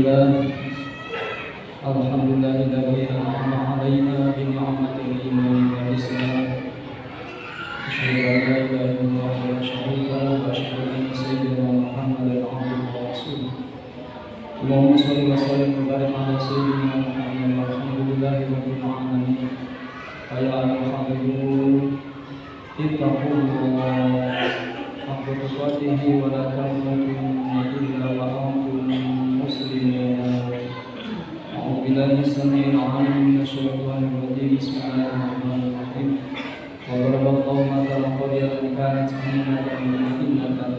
Alhamdulillahilladzi an'ama 'alaina bi ni'matil iman wal islam. Asyhadu an la ilaha illallah wa la syarika lahu wa asyhadu anna sayyidina Muhammadan 'abduhu wa rasuluh. Allahumma shalli wa sallim wa barik 'ala sayyidina Muhammad walhamdulillahi rabbil alamin. Ya ayyuhal ittaqullaha haqqa tuqatih wa la tamutunna illa wa antum muslimun. A'udzubillahi as-sami'il 'alim minasyaitonir rajim. Bismillahirrahmanirrahim. Wa daraballahu mathalan qaryatan kanat aminatan mutma'innatan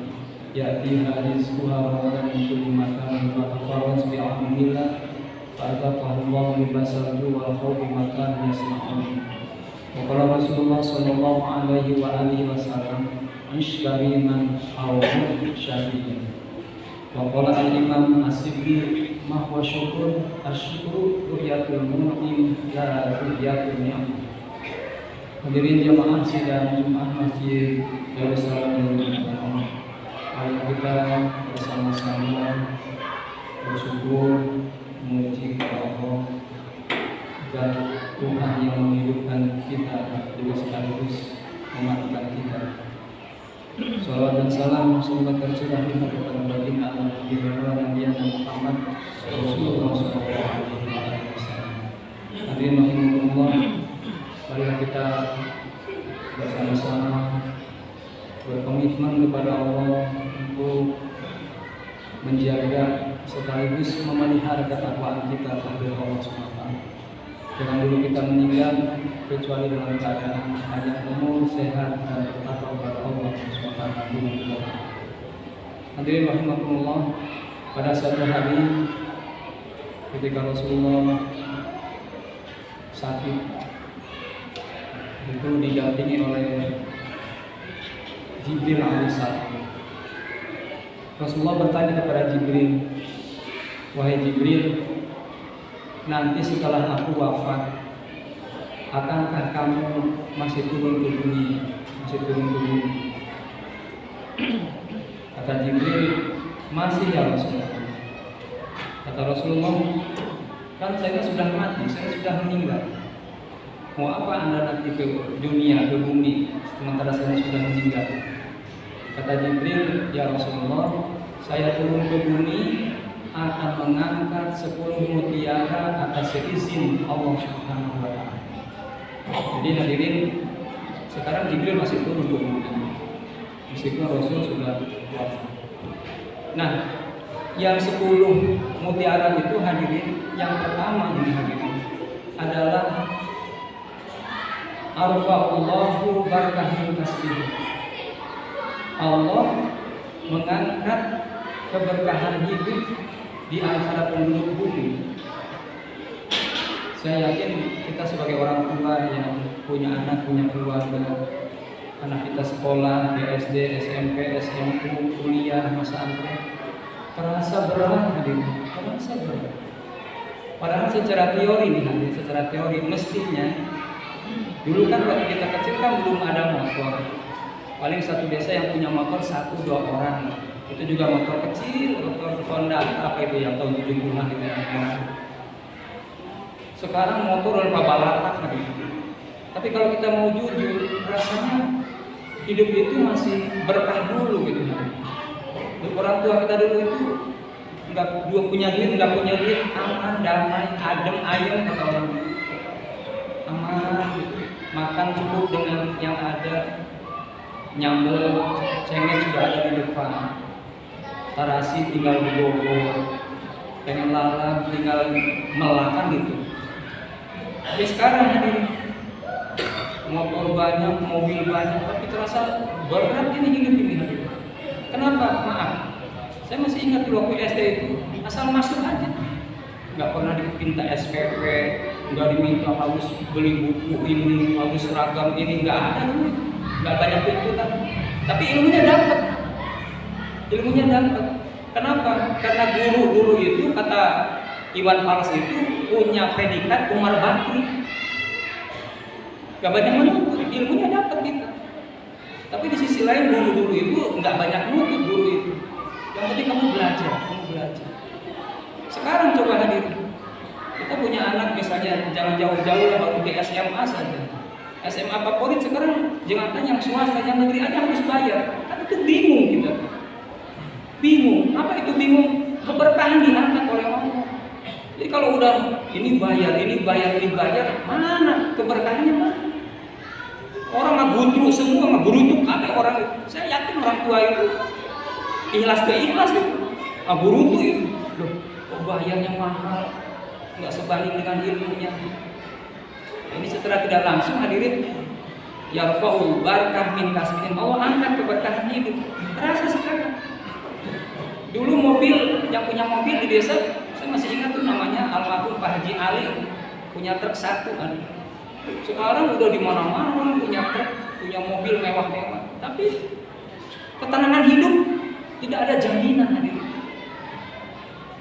ya'tiha rizquha ragadan min kulli makanin fakafarat bi'anillah fa'ataqahallahu libasal ju'i wal khawfi ma kanu yasna'un. Wa qala Rasulullah sallallahu alaihi wa alihi wasallam ishtari man aw syahidin. Wa qala al-imam as-Sibli ma huwa syukur asyukru ru'yatul mun'im la ru'yatul ni'am. Hadirin jamaah sidang Jumat Masjid Darussalam Nurul. Mari kita bersama-sama bersyukur memuji kepada Allah dan Tuhan yang menghidupkan kita juga sekaligus mematikan kita. Salawat dan salam semoga tercurah kepada baginda Nabi Muhammad Rasulullah SAW. Hadirin rahimakumullah, mari kita bersama-sama berkomitmen kepada Allah untuk menjaga sekaligus memelihara ketakwaan kita kepada Allah SWT. Jangan dulu kita meninggal kecuali dalam keadaan panjang umur, sehat dan bertakwa kepada Allah SWT. Hadirin rahimakumullah, pada suatu hari ketika Rasulullah sakit itu didampingi oleh Jibril alaihissalam. Rasulullah bertanya kepada Jibril, "Wahai Jibril, nanti setelah aku wafat, akankah kamu masih turun ke bumi?" Kata Jibril, "Masih ya Rasulullah." Kata Rasulullah, "Kan saya sudah mati, saya sudah meninggal. Mau apa Anda nanti ke dunia, ke bumi, sementara saya sudah meninggal?" Kata Jibril, "Ya Rasulullah, saya turun ke bumi akan mengangkat 10 mutiara atas izin Allah Subhanahu wa Ta'ala." Jadi hadirin, sekarang Jibril masih turun ke bumi meskipun Rasul sudah wafat. Nah, yang 10 mutiara itu hadirin, yang pertama ini hadirin adalah arfa'allahu barakahul tasbih. Allah mengangkat keberkahan hidup di antara penduduk bumi. Saya yakin kita sebagai orang tua yang punya anak, punya keluarga, anak kita sekolah di SD, SMP, SMP, kuliah, pesantren, terasa berat hadirin, terasa berat. Padahal secara teori nih hadirin, secara teori mestinya dulu kan waktu kita kecil kan belum ada motor. Paling satu desa yang punya motor 1-2 orang. Itu juga motor kecil, motor Honda apa itu yang tahun 70-an gitu ya. Sekarang motor udah babalatak gitu. Tapi kalau kita mau jujur, rasanya hidup itu masih berkah dulu gitu. Orang tua kita dulu itu nggak punya duit, aman, damai, adem, ayem kata orang. Aman, makan cukup dengan yang ada. Nyambel, cengeng sudah ada di depan, tarasi tinggal digogol, pengen lalang tinggal melakan gitu. Tapi sekarang ini motor banyak, mobil banyak, tapi terasa berat ini hidup ini. Kenapa? Maaf, saya masih ingat di waktu SD itu asal masuk aja, nggak pernah diminta SPP, nggak diminta harus beli buku ini, harus seragam ini, nggak ada. Nggak banyak tuntutan, tapi ilmunya dapat. Kenapa? Karena guru itu kata Iwan Fals itu punya predikat Umar Bakri. Gak banyak menuntut, ilmunya dapat kita. Tapi di sisi lain guru itu nggak banyak menuntut guru itu. Yang penting kamu belajar. Sekarang coba hadirin, kita punya anak misalnya jangan jauh-jauh lah, baru di SMA saja. SMA favorit sekarang jangan tanya yang swasta, yang negeri aja harus bayar. Kan itu bingung kita. Bingung. Apa itu bingung? Keberkahan diangkat oleh Allah. Jadi kalau udah ini bayar, mana keberkahannya mana? Orang mah butuh semua, mah berutuk ada orang. Saya yakin orang tua itu ikhlas itu. Berutuk itu. Loh, kok bayarnya mahal? Nggak sebanding dengan ilmunya. Ini setelah tidak langsung hadirin, yarfa'ul barakah min kasbin, Allah angkat keberkahan hidup. Terasa sekarang. Dulu mobil, yang punya mobil di desa, saya masih ingat tuh namanya almarhum Pak Haji Ali, punya truk 1 kan. Sekarang udah di mana-mana orang punya truk, punya mobil mewah-mewah. Tapi ketenangan hidup tidak ada jaminan hadirin.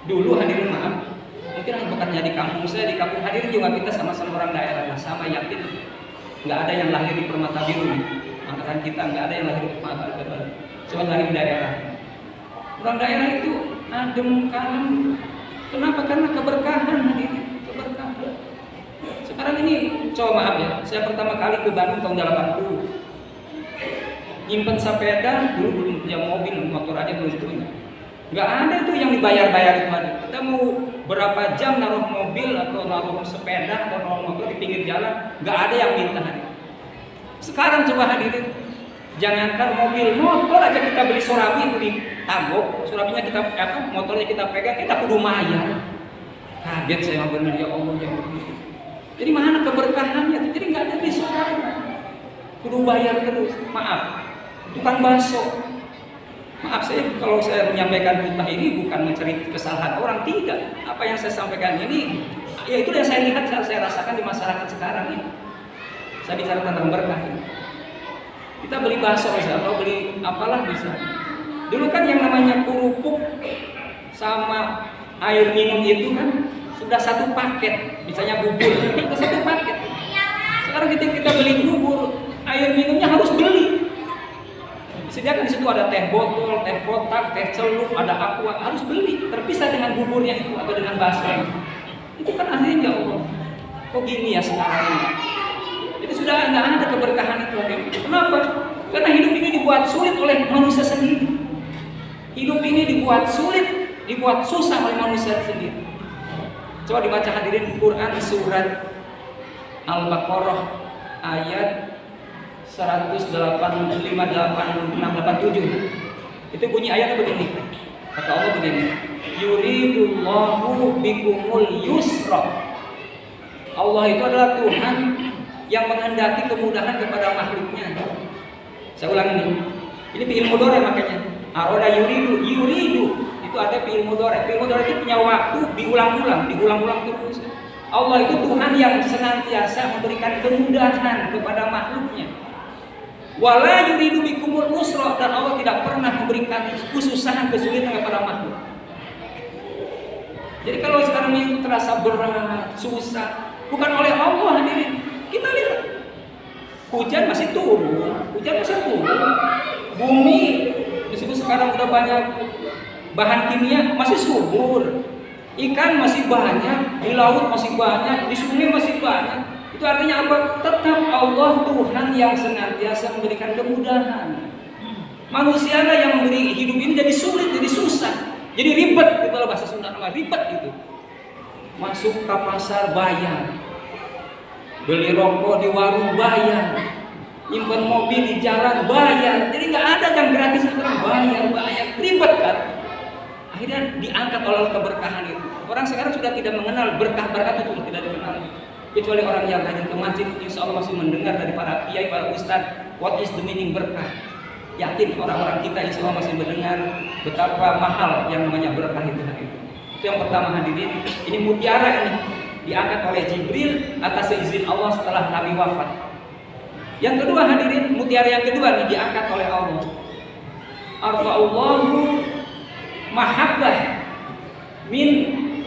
Dulu hadirin maaf, mungkin bukannya di kampung saya, di kampung hadirin juga kita sama-sama orang daerah, sama yakin nggak ada yang lahir di Permata Biru. Angkatan kita nggak ada yang lahir di Permata Biru, cuma lahir di daerah. Orang daerah itu adem kalem. Kenapa? Karena keberkahan hadirin, keberkahan. Sekarang ini, coba maaf ya, saya pertama kali ke Bandung tahun 80. Nyimpen sepeda, dulu belum punya mobil, motor aja belum punya. Nggak ada tuh yang dibayar-bayar itu. Kita mau berapa jam naruh mobil atau naruh sepeda atau naruh motor di pinggir jalan, nggak ada yang minta hadirin. Sekarang coba hadirin, jangankan mobil, motor aja kita beli Sorabi itu di Tagok, Sorabinya kita motornya kita pegang, kita kudu bayar. Kaget saya benar, ya Allah ya Allah. Jadi mana keberkahannya? Jadi nggak ada di Sorabi, kudu bayar terus. Maaf, tukang bakso. Maaf saya kalau saya menyampaikan khutbah ini bukan mencari kesalahan orang, tidak. Apa yang saya sampaikan ini, ya itu yang saya lihat, saya rasakan di masyarakat sekarang ini. Saya bicara tentang berkah ini. Kita beli bakso bisa, atau beli apalah bisa. Dulu kan yang namanya kerupuk sama air minum itu kan sudah 1 paket, misalnya bubur, sudah 1 paket. Sekarang kita beli bubur, air minumnya harus beli. Disediakan di situ ada teh botol, teh kotak, teh celup, ada aqua, harus beli. Terpisah dengan buburnya itu atau dengan bakso. Itu kan akhirnya ya Allah. Kok gini ya sekarang ini? Jadi sudah nggak ada keberkahan itu. Kenapa? Karena hidup ini dibuat sulit oleh manusia sendiri. Hidup ini dibuat sulit, dibuat susah oleh manusia sendiri. Coba dibaca hadirin Quran surat Al-Baqarah ayat 185-86-87. Itu bunyi ayatnya begini. Kata Allah begini, yuridullahu bikumul yusra. Allah itu adalah Tuhan yang menghendaki kemudahan kepada makhluknya. Saya ulangi ini fi'il mudhari makanya. Aroda yuridu itu ada fi'il mudhari. Fi'il mudhari itu punya waktu diulang-ulang terus. Allah itu Tuhan yang senantiasa memberikan kemudahan kepada makhluknya. Wala yuridu bikumul usra, dan Allah tidak pernah memberikan kesusahan, kesulitan kepada makhluk. Jadi kalau sekarang ini terasa berat, susah, bukan oleh Allah hadirin. Kita lihat hujan masih turun. Bumi disebut sekarang udah banyak bahan kimia, masih subur. Ikan masih banyak, di laut masih banyak, di sungai masih banyak. Itu artinya apa? Tetap Allah Tuhan yang senantiasa memberikan kemudahan. Manusia lah yang memberi hidup ini jadi sulit, jadi susah, jadi ribet. Itu bahasa Sunda nama ribet gitu. Masuk ke pasar bayar, beli rokok di warung bayar, nyimpen mobil di jalan bayar. Jadi nggak ada yang gratis, bayar, ribet kan? Akhirnya diangkat oleh keberkahan itu. Orang sekarang sudah tidak mengenal berkah-berkah itu, tidak dikenal. Kecuali orang yang rajin ke masjid, insya Allah masih mendengar dari para kiai, para ustadz, what is the meaning berkah. Yakin orang-orang kita insya Allah masih mendengar betapa mahal yang namanya berkah itu. Itu yang pertama hadirin. Ini mutiara ini diangkat oleh Jibril atas izin Allah setelah Nabi wafat. Yang kedua hadirin, mutiara yang kedua ini diangkat oleh Allah. Arfa'allahu mahabbah min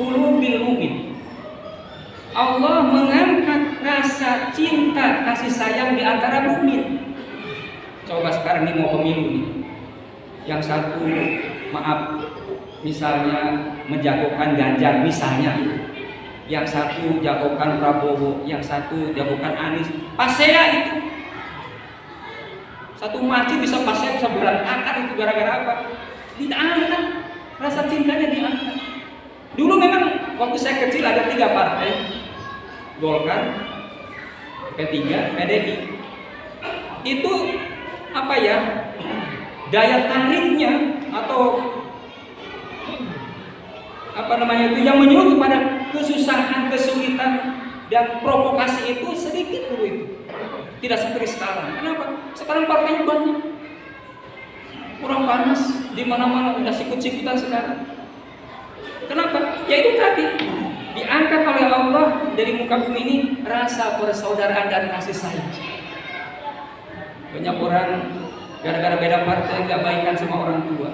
qulubil mu'min. Allah mengangkat rasa cinta, kasih sayang di antara mukmin. Coba sekarang ini mau pemilu nih. Yang satu maaf misalnya menjagokan Ganjar misalnya, yang satu jagokan Prabowo, yang satu jagokan Anies, pasea itu. Satu masjid bisa pasea, bisa berantakan itu gara-gara apa? Diangkat, rasa cintanya diangkat. Dulu memang waktu saya kecil ada 3 partai, Golkar, P3, PDI. Itu apa ya? Daya tariknya atau apa namanya itu yang menyuruh kepada kesusahan, kesulitan dan provokasi itu sedikit dulu itu. Tidak seperti sekarang. Kenapa? Sekarang partainya banyak. Kurang panas di mana-mana, udah sikut-sikutan sekarang. Kenapa? Ya itu tadi, diangkat oleh Allah dari muka bumi ini rasa persaudaraan dan kasih sayang. Banyak orang gara-gara beda partai nggak baikan sama orang tua.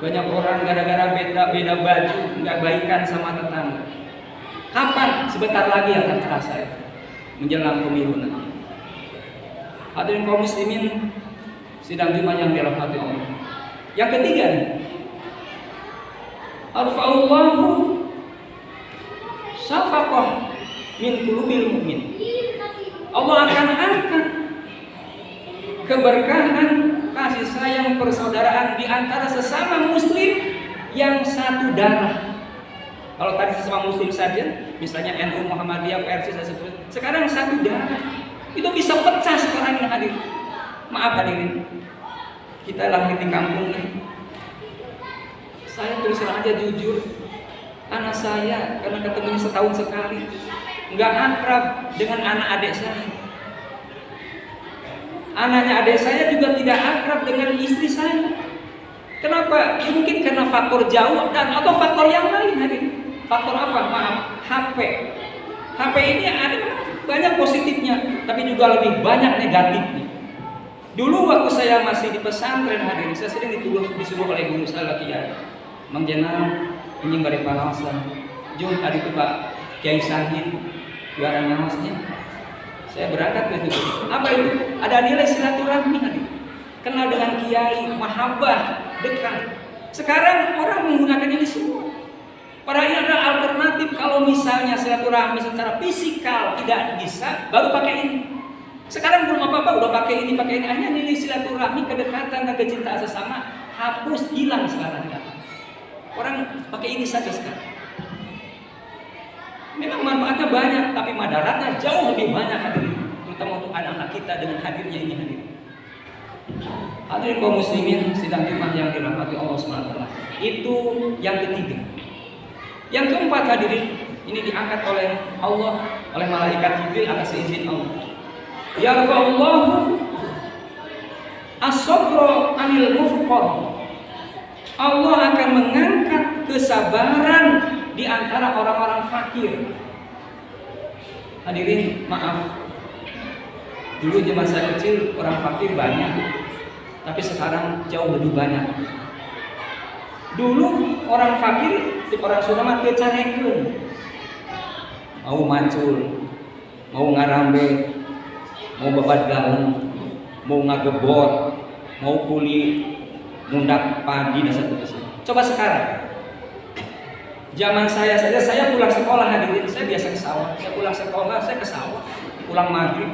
Banyak orang gara-gara beda baju nggak baikan sama tetangga. Kapan? Sebentar lagi akan terasa ya, menjelang pemilu nanti. Hadirin kaum muslimin sidang Jumat yang dirahmati Allah. Yang ketiga, arfa'allahu syafaqah min qulubil mu'min. Allah akan angkat keberkahan, kasih sayang, persaudaraan di antara sesama muslim yang satu darah. Kalau tadi sesama muslim saja, misalnya NU, Muhammadiyah, PRC dan seterusnya, sekarang satu darah. Itu bisa pecah sekarang ini hadir. Maaf hadirin, kita lahir di kampung nih. Saya terus terang aja jujur, anak saya karena ketemunya setahun sekali, nggak akrab dengan anak adik saya. Anaknya adik saya juga tidak akrab dengan istri saya. Kenapa? Ya mungkin karena faktor jauh dan atau faktor yang lain hadir. Faktor apa? Maaf, HP. HP ini ada banyak positifnya, tapi juga lebih banyak negatifnya. Dulu waktu saya masih di pesantren hadirin, saya sering disuruh oleh guru saya Kiai Mang Jenal ini bari panasan. Jun tadi itu Pak Kiai Sahid juara ngaosnya. Saya berangkat ke situ. Apa itu? Ada nilai silaturahmi hadirin. Kenal dengan kiai, mahabbah, dekat. Sekarang orang menggunakan ini semua. Padahal ini adalah alternatif kalau misalnya silaturahmi secara fisikal tidak bisa, baru pakai ini. Sekarang belum apa-apa, udah pakai ini. Hanya nilai silaturahmi, kedekatan dan kecintaan sesama hapus, hilang sekarang. Orang pakai ini saja sekarang. Memang manfaatnya banyak, tapi madaratnya jauh lebih banyak hadirin. Terutama untuk anak-anak kita dengan hadirnya ini hadirin. Hadirin kaum muslimin sidang Jumat yang dirahmati Allah SWT. Itu yang ketiga. Yang keempat hadirin, ini diangkat oleh Allah, oleh malaikat Jibril atas izin Allah. Yarfa'ullahu as-sabra 'anil mufqar. Allah akan mengangkat kesabaran di antara orang-orang fakir. Hadirin, maaf. Dulu zaman saya kecil orang fakir banyak, tapi sekarang jauh lebih banyak. Dulu orang fakir, orang Sunda teu carekeun. Mau macul, mau ngarambe, mau babat galeng, mau ngagebot, mau kuli mundak padi dan seterusnya. Coba sekarang. Zaman saya saja, saya pulang sekolah hadirin, saya biasa ke sawah. Saya pulang sekolah, saya ke sawah. Pulang maghrib.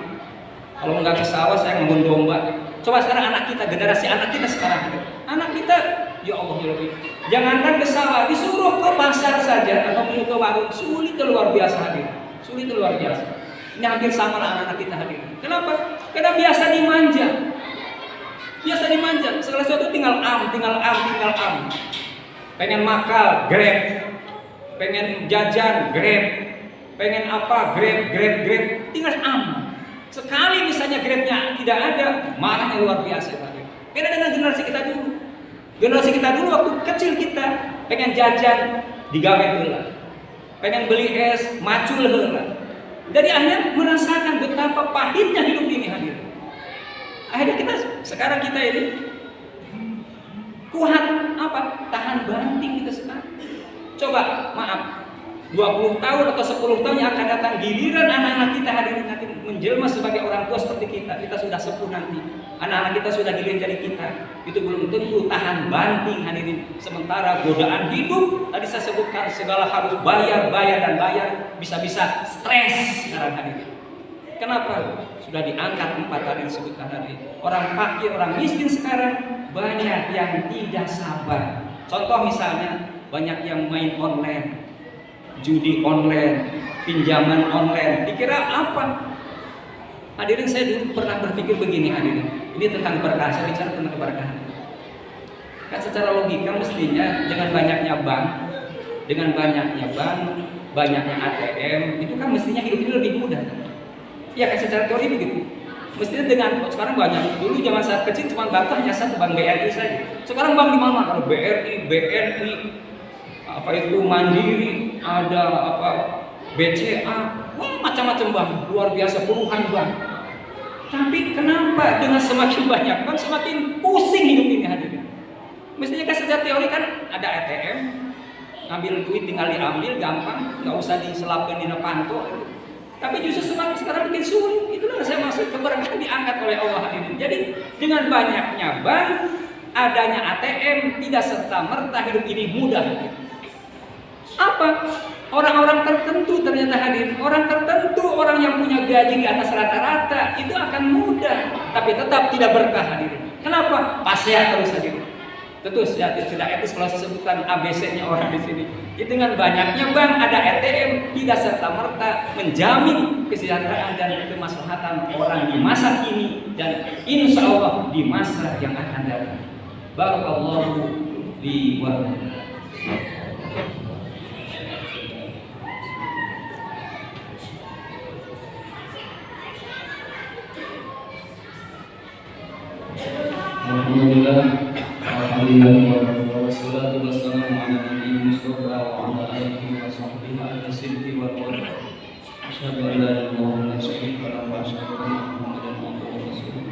Kalau nggak ke sawah, saya ngebun domba. Coba sekarang anak kita, generasi anak kita sekarang. Anak kita, ya Allah ya Rabbi. Jangankan ke sawah, disuruh ke pasar saja atau ke warung, sulit luar biasa hadirin. Sulit luar biasa. Ini hampir sama lah anak-anak kita hadirin. Kenapa? Karena biasa dimanja. Biasa dimanja. Segala sesuatu tinggal am. Pengen makan, Grab. Pengen jajan, Grab. Pengen apa, Grab. Tinggal am. Sekali misalnya Grabnya tidak ada, marahnya luar biasa. Beda dengan generasi kita dulu. Generasi kita dulu waktu kecil kita pengen jajan, digawe heula. Pengen beli es, macul heula. Jadi akhirnya merasakan betapa pahitnya hidup ini hadir. Akhirnya sekarang kita ini kuat apa? Tahan banting kita sekarang. Coba, maaf. 20 tahun atau 10 tahun yang akan datang, giliran anak-anak kita hadirin nanti menjelma sebagai orang tua seperti kita. Kita sudah sepuh nanti, anak-anak kita sudah giliran jadi kita. Itu belum tentu tahan banting hadirin. Sementara godaan hidup tadi saya sebutkan, segala harus bayar dan bayar, bisa-bisa stres sekarang hadirin. Kenapa? Sudah diangkat 4 tadi disebutkan tadi. Orang fakir, orang miskin sekarang banyak yang tidak sabar. Contoh misalnya banyak yang main online, judi online, pinjaman online. Dikira apa? Hadirin, saya dulu pernah berpikir begini hadirin. Ini tentang berkah, saya bicara tentang keberkahan. Kan secara logika mestinya dengan banyaknya bank, banyaknya ATM, itu kan mestinya hidup ini lebih mudah. Ya kan secara teori begitu. Mestinya dengan sekarang banyak. Dulu zaman saat kecil cuma bank hanya satu, bank BRI saja. Sekarang bank di mana? Kalau BRI, BNI, apa itu Mandiri, ada apa BCA, macam-macam bank, luar biasa puluhan bank. Tapi kenapa dengan semakin banyak bank semakin pusing hidup ini hadirin? Mestinya kan secara teori kan ada ATM, ngambil duit tinggal diambil gampang, nggak usah diselapin di panto. Tapi justru semakin sekarang bikin sulit. Itulah saya maksud keberkahan diangkat oleh Allah hadirin. Jadi dengan banyaknya bank, adanya ATM, tidak serta-merta hidup ini mudah. Apa? Orang-orang tertentu ternyata hadir. Orang tertentu, orang yang punya gaji di atas rata-rata itu akan mudah, tapi tetap tidak berkah hadirin. Kenapa? Pasya terus hadirin. Tentu tidak etis kalau sebutkan ABC-nya orang di sini. Jadi dengan banyaknya bank, ada ATM, tidak serta-merta menjamin kesejahteraan dan kemaslahatan orang di masa kini dan insya Allah di masa yang akan datang. Barakallahu li wa lakum. Alhamdulillah wassalatu wassalamu ala nabiyyi Mustafa wa ala alihi wa sahbihi ala sidqi wal qur'an. Asyhadu an la ilaha illallah wa asyhadu anna Muhammadan abduhu wa rasuluh.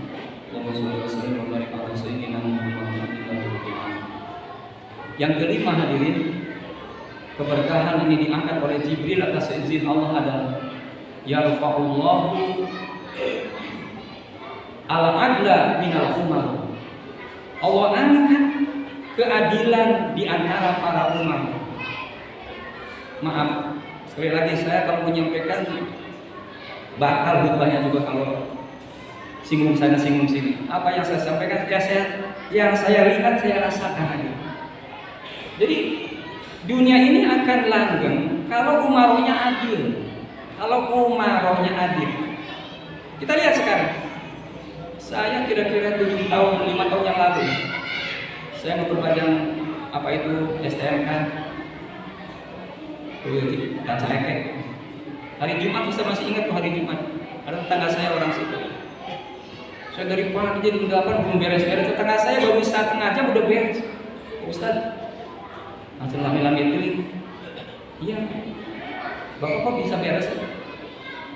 Allahumma shalli wa barik ala sayyidina Muhammad. Yang kelima hadirin, keberkahan ini diangkat oleh Jibril atas izin Allah adalah yarfa'ullahu al-adla minal umar. Allah angkat keadilan di antara para umat. Maaf, sekali lagi saya kalau menyampaikan bakal khutbahnya juga kalau singgung sana singgung sini. Apa yang saya sampaikan yang saya lihat, saya rasakan. Jadi dunia ini akan langgeng kalau umarohnya adil. Kita lihat sekarang. Saya kira-kira 7 tahun, 5 tahun yang lalu saya memperpanjang apa itu STNK dan saya hari Jumat, saya masih ingat tuh hari Jumat. Ada tetangga saya orang situ. Saya dari pagi jadi unggapan belum beres-beres. Tetangga saya baru setengah jam udah beres. Ustaz, langsung lami-lami itu. Iya, Bapak kok bisa beres?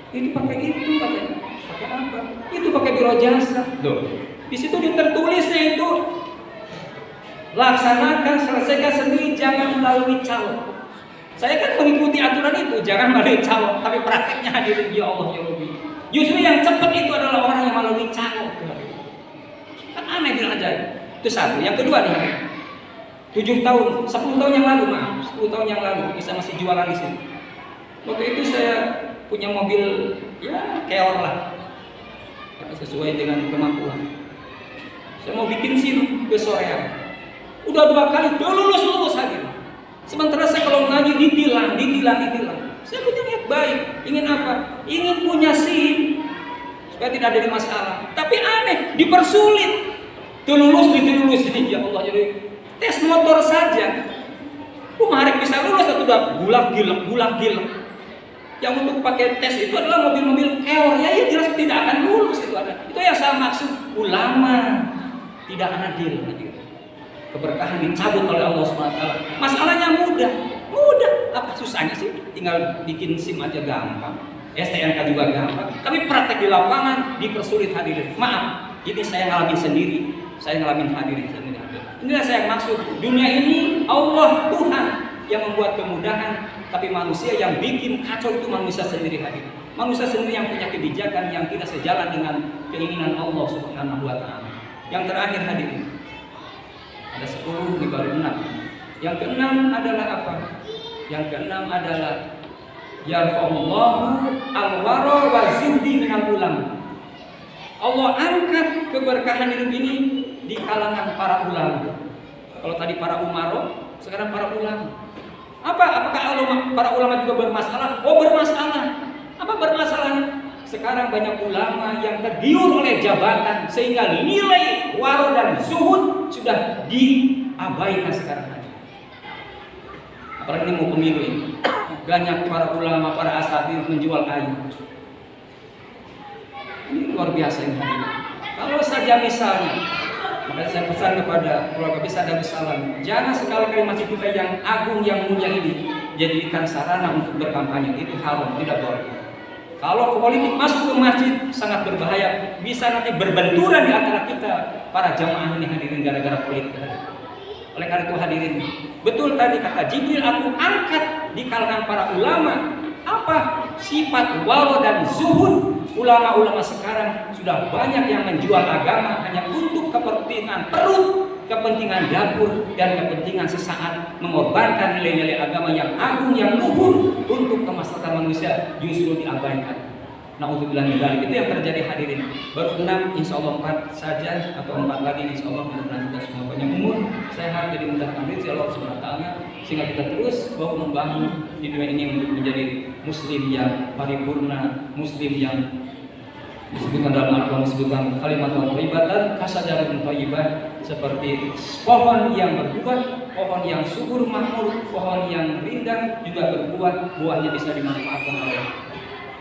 Ini pakai itu katanya. Pakai apa? Itu pakai biro jasa. Loh, di situ tertulisnya itu laksanakan, selesaikan sendiri, jangan melalui calo. Saya kan mengikuti aturan itu, jangan melalui calo. Tapi prakteknya hadirin, ya Allah ya Rabbi. Justru yang cepat itu adalah orang yang melalui calo. Kan aneh bilang aja. Itu satu. Yang kedua nih, 10 tahun yang lalu, 10 tahun yang lalu, bisa masih jualan di sini. Waktu itu saya punya mobil, ya keor lah, sesuai dengan kemampuan. Saya mau bikin SIM ke sorean. Udah 2 kali, udah lulus lagi. Sementara saya kalau ngaji ditilang. Saya punya niat baik, ingin apa? Ingin punya SIM supaya tidak ada masalah. Tapi aneh, dipersulit. Lulus, ya Allah, jadi tes motor saja. Kemarin bisa lulus, tapi udah gulak gilek. Yang untuk pakai tes itu adalah mobil-mobil keor, ya jelas tidak akan lulus itu ada. Itu yang saya maksud, ulama tidak adil. Keberkahan dicabut oleh Allah SWT. Masalahnya mudah. Apa susahnya sih? Tinggal bikin SIM aja gampang, STNK juga gampang. Tapi praktek di lapangan dipersulit hadirin. Maaf, ini saya ngalamin sendiri. Hadirin sendiri. Inilah saya maksud. Dunia ini Allah Tuhan yang membuat kemudahan tapi manusia yang bikin kacau itu manusia sendiri hadirin. Manusia sendiri yang punya kebijakan yang tidak sejalan dengan keinginan Allah Subhanahu wa taala. Yang terakhir hadirin, ada 10, ini baru 6. Yang keenam adalah apa? Yang keenam adalah yarfa'ullahu al-wara wa zuhdi minal ulama. Allah angkat keberkahan hidup ini di kalangan para ulama. Kalau tadi para umaro, sekarang para ulama. Apakah para ulama juga bermasalah? Oh, bermasalah. Apa bermasalah? Sekarang banyak ulama yang tergiur oleh jabatan sehingga nilai waro dan zuhud sudah diabaikan sekarang. Apalagi ini mau pemilu ini. Banyak para ulama, para asatidz menjual air. Ini luar biasa ini. Kalau saja misalnya, makanya saya pesan kepada keluarga Bisa Darussalam, jangan sekali-kali masjid kita yang agung, yang mulia ini jadikan sarana untuk berkampanye. Itu haram, tidak boleh. Kalau politik masuk ke masjid sangat berbahaya, bisa nanti berbenturan di antara kita para jamaah ini hadirin gara-gara politik. Oleh karena itu hadirin, betul tadi kata Jibril, aku angkat di kalangan para ulama apa sifat waro dan zuhud. Ulama-ulama sekarang sudah banyak yang menjual agama hanya untuk kepentingan perut, kepentingan dapur, dan kepentingan sesaat, mengorbankan nilai-nilai agama yang agung, yang luhur untuk kemaslahatan manusia justru diabaikan. Na'udzubillah min dzalik. Itu yang terjadi hadirin. Baru 6, insya Allah 4 saja atau 4 lagi insya Allah, mudah-mudahan kita semua banyak umur, sehat, jadi mudahkan rezeki Allah Subhanahu wa taala, sehingga kita terus membangun di dunia ini untuk menjadi muslim yang paripurna, muslim yang disebutkan dalam Al-Quran, disebutkan kalimat thayyibatan kasajaratun thayyibah, seperti pohon yang berbuah, pohon yang subur makmur, pohon yang rindang juga berbuah, buahnya bisa dimanfaatkan oleh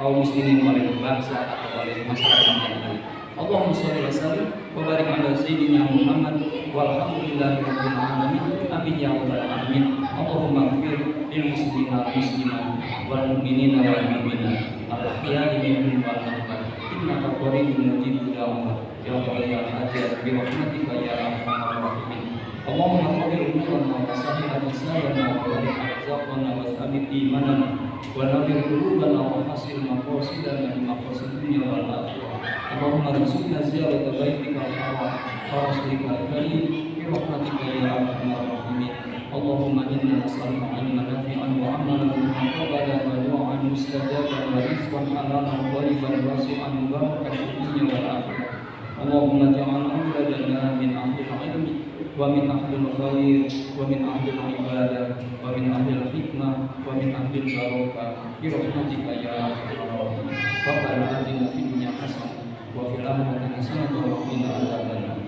kaum muslimin, oleh bangsa atau oleh masyarakat yang lain. Allahumma sholli wa sallim wa barik ala sayyidina Muhammad walhamdulillahi rabbil alamin. Amin ya rabbal alamin. Allahumma ighfir lil muslimina wal muslimat wal mu'minina wal mu'minat al-ahya'i minhum wal amwat. Innaka qaribun mujibud da'wat ya qadiyal hajat bi rahmatika ya arhamar rahimin. Allahumma qbil umurana wa sahih al-islamana wa barik arzaqana wa thabit imanana wa nawwir qulubana wa hasil maqasidana bi maqasid dunya wal akhirah. Allahumma rizqna ziyarata baitikal haram wa rasulikal karim bi rahmatika ya arhamar rahimin. Allahumma inna nas'aluka ilman nafi'an wa amalan mutaqabbalan wa du'an mustajaban wa rizqan halalan thayyiban wasi'an mubarakan fid dunya wal akhirah. Allahumma ja'al awladana min ahlil ilmi wa min ahlil khair wa min ahlil ibadah wa min ahlil hikmah wa min ahlil barakah bi rahmatika ya arhamar rahimin. Rabbana atina fid dunya hasanah wa fil akhirati hasanah wa qina adzabannar.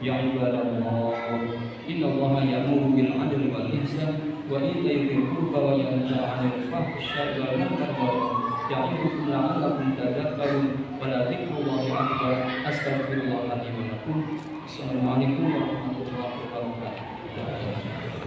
Ya ibadallah, inna Allaha ya'muru bil 'adli wal ihsan wa ita'i dzil qurba wa yanha 'anil fahsya'i wal munkar wa ya'idukum la'allakum tadhakkarun. Wa la dzikrullahi akbar. Astaghfirullahaladzim wa lakum. Assalamualaikum warahmatullahi wabarakatuh.